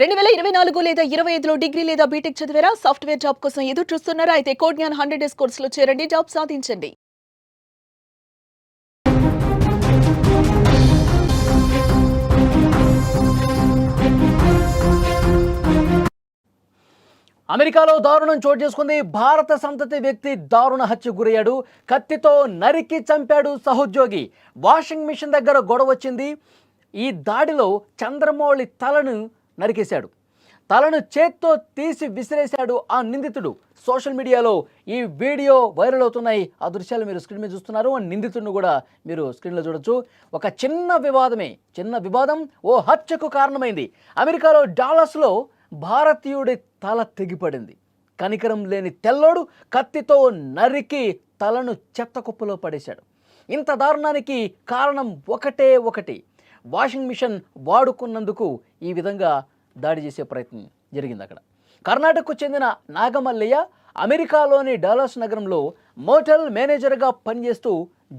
2024 లేదా 25లో డిగ్రీ లేదా బీటెక్ చదివారా? సాఫ్ట్‌వేర్ జాబ్ కోసం ఎదురు చూస్తున్నారా? అయితే కోడ్‌జ్ఞాన్ 100 డేస్ కోర్సులో చేరండి. జాబ్ సాధించండి. అమెరికాలో దారుణం చోటు చేసుకుంది. భారత సంతతి వ్యక్తి దారుణ హత్యకు గురయ్యాడు. కత్తితో నరికి చంపాడు సహోద్యోగి. వాషింగ్ మిషన్ దగ్గర గొడవ వచ్చింది. ఈ దాడిలో చంద్రమౌళి తలను నరికేశాడు. తలను చేత్తో తీసి విసిరేశాడు ఆ నిందితుడు. సోషల్ మీడియాలో ఈ వీడియో వైరల్ అవుతున్నాయి. ఆ దృశ్యాలు మీరు స్క్రీన్ మీద చూస్తున్నారు. ఆ నిందితుడిని కూడా మీరు స్క్రీన్లో చూడొచ్చు. ఒక చిన్న వివాదం ఓ హత్యకు కారణమైంది. అమెరికాలో డాలస్లో భారతీయుడి తల తెగిపడింది. కనికరం లేని తెల్లోడు కత్తితో నరికి తలను చెత్త కుప్పలో పడేశాడు. ఇంత దారుణానికి కారణం ఒకటి. వాషింగ్ మిషన్ వాడుకున్నందుకు ఈ విధంగా దాడి చేసే ప్రయత్నం జరిగింది. అక్కడ కర్ణాటకకు చెందిన నాగమల్లయ్య అమెరికాలోని డాలస్ నగరంలో మోటల్ మేనేజర్గా పనిచేస్తూ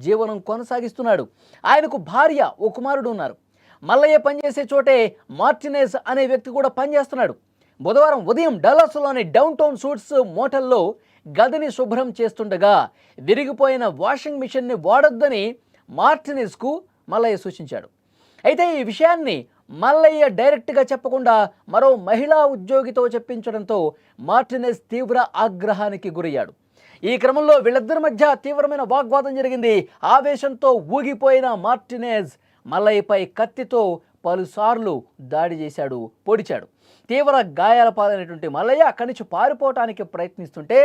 జీవనం కొనసాగిస్తున్నాడు. ఆయనకు భార్య ఓ కుమారుడు ఉన్నారు. మల్లయ్య పనిచేసే చోటే మార్టినేజ్ అనే వ్యక్తి కూడా పనిచేస్తున్నాడు. బుధవారం ఉదయం డల్లాస్లోని డౌన్ టౌన్ సూట్స్ మోటల్లో గదిని శుభ్రం చేస్తుండగా విరిగిపోయిన వాషింగ్ మిషన్ని వాడొద్దని మార్టినేజ్కు మల్లయ్య సూచించాడు. అయితే ఈ విషయాన్ని మల్లయ్య డైరెక్ట్గా చెప్పకుండా మరో మహిళా ఉద్యోగితో చెప్పించడంతో మార్టినేజ్ తీవ్ర ఆగ్రహానికి గురయ్యాడు. ఈ క్రమంలో వీళ్ళిద్దరి మధ్య తీవ్రమైన వాగ్వాదం జరిగింది. ఆవేశంతో ఊగిపోయిన మార్టినేజ్ మల్లయ్యపై కత్తితో పలుసార్లు దాడి చేశాడు, పొడిచాడు. తీవ్ర గాయాల పాలైనటువంటి మల్లయ్య అక్కడి నుంచి పారిపోవటానికి ప్రయత్నిస్తుంటే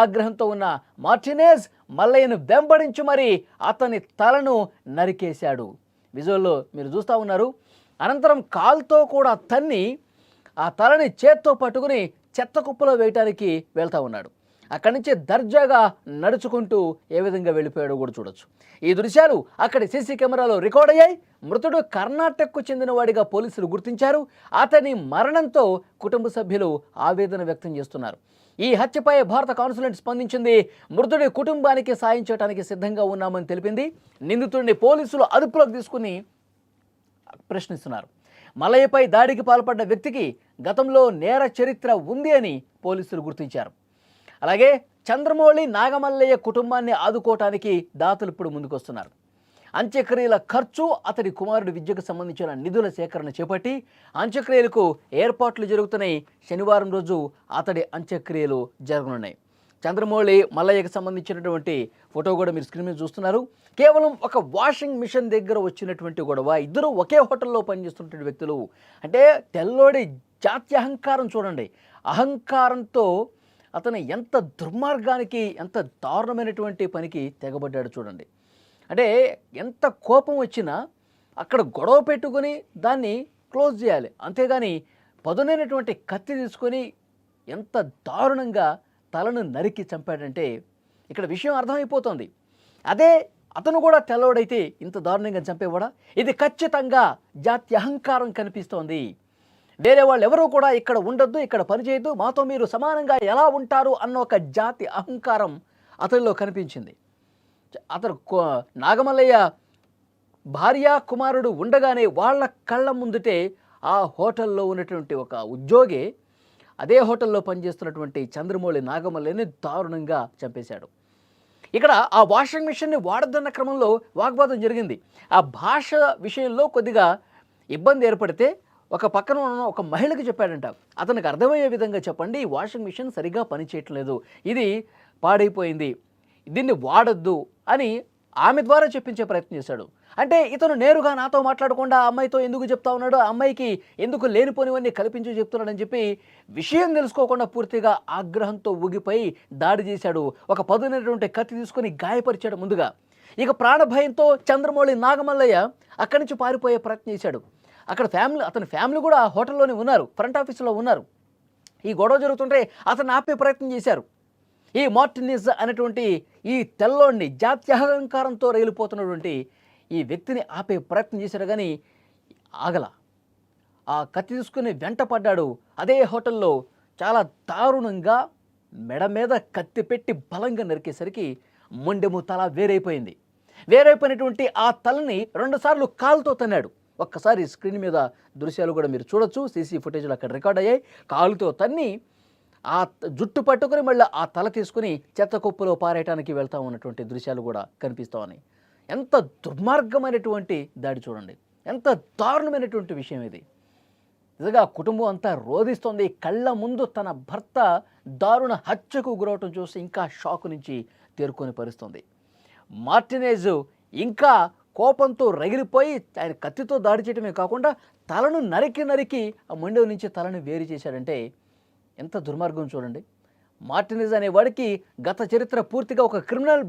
ఆగ్రహంతో ఉన్న మార్టినేజ్ మల్లయ్యను వెంబడించి మరీ అతని తలను నరికేశాడు. విజువల్లో మీరు చూస్తూ ఉన్నారు. అనంతరం కాల్తో కూడా తన్ని ఆ తలని చేత్తో పట్టుకుని చెత్త కుప్పలో వేయటానికి వెళ్తూ ఉన్నాడు. అక్కడి నుంచి దర్జాగా నడుచుకుంటూ ఏ విధంగా వెళ్ళిపోయాడో కూడా చూడొచ్చు. ఈ దృశ్యాలు అక్కడి సీసీ కెమెరాలో రికార్డ్ అయ్యాయి. మృతుడు కర్ణాటకకు చెందిన వాడిగా పోలీసులు గుర్తించారు. అతని మరణంతో కుటుంబ సభ్యులు ఆవేదన వ్యక్తం చేస్తున్నారు. ఈ హత్యపై భారత కాన్సులేట్ స్పందించింది. మృతుడి కుటుంబానికి సాయం చేయడానికి సిద్ధంగా ఉన్నామని తెలిపింది. నిందితుడిని పోలీసులు అదుపులోకి తీసుకుని ప్రశ్నిస్తున్నారు. మల్లయ్యపై దాడికి పాల్పడ్డ వ్యక్తికి గతంలో నేర చరిత్ర ఉంది అని పోలీసులు గుర్తించారు. అలాగే చంద్రమౌళి నాగమల్లయ్య కుటుంబాన్ని ఆదుకోవటానికి దాతలు ఇప్పుడు ముందుకొస్తున్నారు. అంత్యక్రియల ఖర్చు, అతడి కుమారుడి విద్యకు సంబంధించిన నిధుల సేకరణ చేపట్టి అంత్యక్రియలకు ఏర్పాట్లు జరుగుతున్నాయి. శనివారం రోజు అతడి అంత్యక్రియలు జరగనున్నాయి. చంద్రమౌళి మల్లయ్యకు సంబంధించినటువంటి ఫోటో కూడా మీరు స్క్రీన్ మీద చూస్తున్నారు. కేవలం ఒక వాషింగ్ మిషన్ దగ్గర వచ్చినటువంటి గొడవ. ఇద్దరు ఒకే హోటల్లో పనిచేస్తున్నటువంటి వ్యక్తులు. అంటే తెల్లోడి జాతి అహంకారం చూడండి. అహంకారంతో అతను ఎంత దుర్మార్గానికి, ఎంత దారుణమైనటువంటి పనికి తెగబడ్డాడు చూడండి. అంటే ఎంత కోపం వచ్చినా అక్కడ గొడవ పెట్టుకొని దాన్ని క్లోజ్ చేయాలి. అంతేగాని పదునైనటువంటి కత్తి తీసుకొని ఎంత దారుణంగా తలను నరికి చంపాడంటే ఇక్కడ విషయం అర్థమైపోతుంది. అదే అతను కూడా తెల్లవాడైతే ఇంత దారుణంగా చంపేవాడా? ఇది ఖచ్చితంగా జాతి అహంకారం కనిపిస్తోంది. వేరే వాళ్ళు ఎవరూ కూడా ఇక్కడ ఉండొద్దు, ఇక్కడ పనిచేయద్దు, మాతో మీరు సమానంగా ఎలా ఉంటారు అన్న ఒక జాతి అహంకారం అతనిలో కనిపించింది. అతను నాగమల్లయ్య భార్య కుమారుడు ఉండగానే వాళ్ళ కళ్ళ ముందుటే ఆ హోటల్లో ఉన్నటువంటి ఒక ఉద్యోగి అదే హోటల్లో పనిచేస్తున్నటువంటి చంద్రమౌళి నాగమల్లయ్యని దారుణంగా చంపేశాడు. ఇక్కడ ఆ వాషింగ్ మిషన్ని వాడద్దన్న క్రమంలో వాగ్వాదం జరిగింది. ఆ భాష విషయంలో కొద్దిగా ఇబ్బంది ఏర్పడితే ఒక పక్కన ఉన్న ఒక మహిళకి చెప్పాడంట, అతనికి అర్థమయ్యే విధంగా చెప్పండి, ఈ వాషింగ్ మిషన్ సరిగ్గా పనిచేయట్లేదు, ఇది పాడైపోయింది, దీన్ని వాడద్దు అని ఆమె ద్వారా చెప్పించే ప్రయత్నం చేశాడు. అంటే ఇతను నేరుగా నాతో మాట్లాడకుండా ఆ అమ్మాయితో ఎందుకు చెప్తా ఉన్నాడు, ఆ అమ్మాయికి ఎందుకు లేనిపోనివన్నీ కల్పించి చెప్తున్నాడని చెప్పి విషయం తెలుసుకోకుండా పూర్తిగా ఆగ్రహంతో ఊగిపోయి దాడి చేశాడు. ఒక పదునైనటువంటి కత్తి తీసుకొని గాయపరిచాడు ముందుగా. ఇక ప్రాణభయంతో చంద్రమౌళి నాగమల్లయ్య అక్కడి నుంచి పారిపోయే ప్రయత్నం చేశాడు. అక్కడ అతని ఫ్యామిలీ కూడా హోటల్లోనే ఉన్నారు, ఫ్రంట్ ఆఫీసులో ఉన్నారు. ఈ గొడవ జరుగుతుంటే అతను ఆపే ప్రయత్నం చేశారు. ఈ మార్టినేజ్ అనేటువంటి ఈ తెల్లోడిని జాతి అహంకారంతో రైలిపోతున్నటువంటి ఈ వ్యక్తిని ఆపే ప్రయత్నం చేశారు, కానీ ఆగల. ఆ కత్తి తీసుకుని వెంట పడ్డాడు. అదే హోటల్లో చాలా దారుణంగా మెడ మీద కత్తి పెట్టి బలంగా నరికేసరికి మొండెము తల వేరైపోయింది. వేరైపోయినటువంటి ఆ తలని 2 సార్లు కాలుతో తన్నాడు. ఒక్కసారి స్క్రీన్ మీద దృశ్యాలు కూడా మీరు చూడొచ్చు. సీసీ ఫుటేజ్లు అక్కడ రికార్డ్ అయ్యాయి. కాలుతో తన్ని ఆ జుట్టు పట్టుకొని మళ్ళీ ఆ తల తీసుకుని చెత్త కుప్పలో పారేయటానికి వెళ్తా ఉన్నటువంటి దృశ్యాలు కూడా కనిపిస్తూ ఉన్నాయి. ఎంత దుర్మార్గమైనటువంటి దాడి చూడండి, ఎంత దారుణమైనటువంటి విషయం ఇది. నిజంగా కుటుంబం అంతా రోధిస్తోంది. కళ్ళ ముందు తన భర్త దారుణ హత్యకు గురవటం చూసి ఇంకా షాక్ నుంచి తేరుకొని పరిస్తుంది. మార్టినేజ్ ఇంకా కోపంతో రగిలిపోయి ఆయన కత్తితో దాడి చేయడమే కాకుండా తలను నరికి ఆ మండవి నుంచి తలను వేరు చేశాడంటే ఎంత దుర్మార్గం చూడండి. మార్టినేజ్ అనేవాడికి గత చరిత్ర పూర్తిగా ఒక క్రిమినల్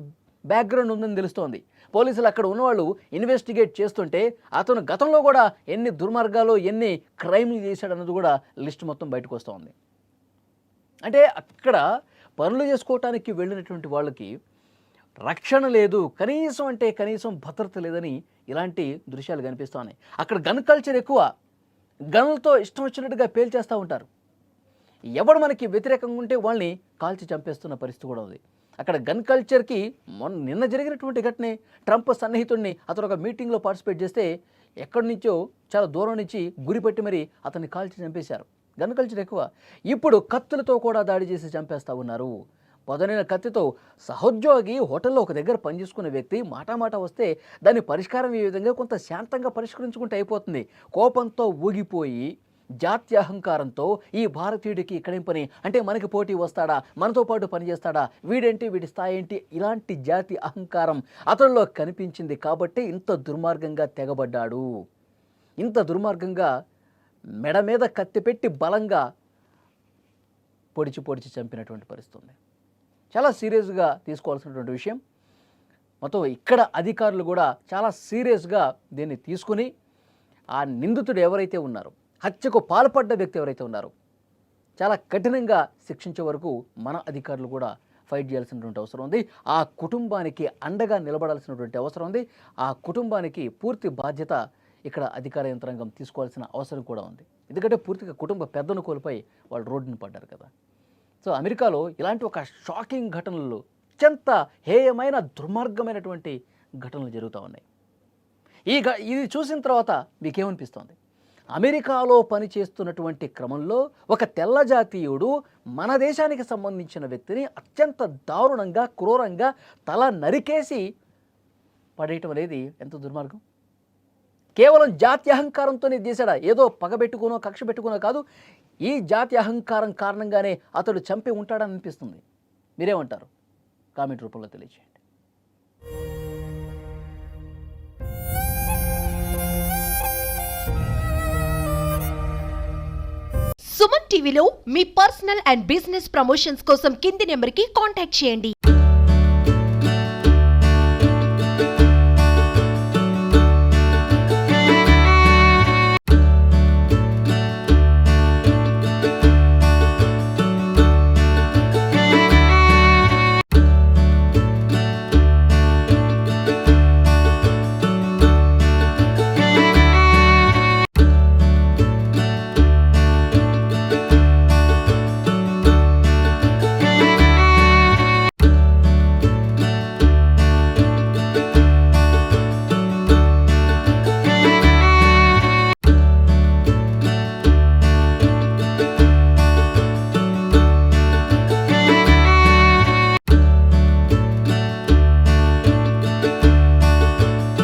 బ్యాక్గ్రౌండ్ ఉందని తెలుస్తోంది. పోలీసులు అక్కడ ఉన్నవాళ్ళు ఇన్వెస్టిగేట్ చేస్తుంటే అతను గతంలో కూడా ఎన్ని దుర్మార్గాలు ఎన్ని క్రైమ్లు చేశాడన్నది కూడా లిస్ట్ మొత్తం బయటకు వస్తుంది. అంటే అక్కడ పనులు చేసుకోవటానికి వెళ్ళినటువంటి వాళ్ళకి రక్షణ లేదు, కనీసం అంటే కనీసం భద్రత లేదని ఇలాంటి దృశ్యాలు కనిపిస్తున్నాయి. అక్కడ గన్ కల్చర్ ఎక్కువ, గన్లతో ఇష్టం వచ్చినట్టుగా పేల్చేస్తూ ఉంటారు. ఎవడు మనకి వ్యతిరేకంగా ఉంటే వాళ్ళని కాల్చి చంపేస్తున్న పరిస్థితి కూడా ఉంది. అక్కడ గన్ కల్చర్కి నిన్న జరిగినటువంటి ఘటనే, ట్రంప్ సన్నిహితుడిని అతను ఒక మీటింగ్లో పార్టిసిపేట్ చేస్తే ఎక్కడి నుంచో చాలా దూరం నుంచి గురిపెట్టి మరి అతన్ని కాల్చి చంపేశారు. గన్ కల్చర్ ఎక్కువ. ఇప్పుడు కత్తులతో కూడా దాడి చేసి చంపేస్తూ ఉన్నారు. పదునైన కత్తితో సహోద్యోగి హోటల్లో ఒక దగ్గర పనిచేసుకునే వ్యక్తి మాట వస్తే దాన్ని పరిష్కారం ఈ విధంగా కొంత శాంతంగా పరిష్కరించుకుంటే అయిపోతుంది. కోపంతో ఊగిపోయి జాతి అహంకారంతో ఈ భారతీయుడికి ఇక్కడేం పని, అంటే మనకి పోటీ వస్తాడా, మనతో పాటు పనిచేస్తాడా, వీడేంటి, వీడి స్థాయి ఏంటి, ఇలాంటి జాతి అహంకారం అతనిలో కనిపించింది కాబట్టి ఇంత దుర్మార్గంగా తెగబడ్డాడు. ఇంత దుర్మార్గంగా మెడ మీద కత్తి పెట్టి బలంగా పొడిచి చంపినటువంటి పరిస్థితి. చాలా సీరియస్గా తీసుకోవాల్సినటువంటి విషయం. మొత్తం ఇక్కడ అధికారులు కూడా చాలా సీరియస్గా దీన్ని తీసుకుని ఆ నిందితుడు ఎవరైతే ఉన్నారో, హత్యకు పాల్పడ్డ వ్యక్తి ఎవరైతే ఉన్నారో చాలా కఠినంగా శిక్షించే వరకు మన అధికారులు కూడా ఫైట్ చేయాల్సినటువంటి అవసరం ఉంది. ఆ కుటుంబానికి అండగా నిలబడాల్సినటువంటి అవసరం ఉంది. ఆ కుటుంబానికి పూర్తి బాధ్యత ఇక్కడ అధికార యంత్రాంగం తీసుకోవాల్సిన అవసరం కూడా ఉంది. ఎందుకంటే పూర్తిగా కుటుంబ పెద్దను కోల్పోయి వాళ్ళు రోడ్డును పడ్డారు కదా. సో అమెరికాలో ఇలాంటి ఒక షాకింగ్ ఘటనలు, అత్యంత హేయమైన దుర్మార్గమైనటువంటి ఘటనలు జరుగుతూ ఉన్నాయి. ఇది చూసిన తర్వాత మీకేమనిపిస్తోంది? అమెరికాలో పనిచేస్తున్నటువంటి క్రమంలో ఒక తెల్ల జాతీయుడు మన దేశానికి సంబంధించిన వ్యక్తిని అత్యంత దారుణంగా క్రూరంగా తల నరికేసి పడేయటం అనేది ఎంత దుర్మార్గం. కేవలం జాతి అహంకారంతోనే చేశాడా, ఏదో పగబెట్టుకునో కక్ష పెట్టుకునో కాదు. ఈ జాతి అహంకారం కారణంగానే అతడు చంపి ఉంటాడని అనిపిస్తుంది. మీరేమంటారు? కామెంట్ రూపంలో తెలియజేయండి. సుమన్ టీవీలో మీ పర్సనల్ అండ్ బిజినెస్ ప్రమోషన్స్ కోసం కింది నెంబర్కి కాంటాక్ట్ చేయండి.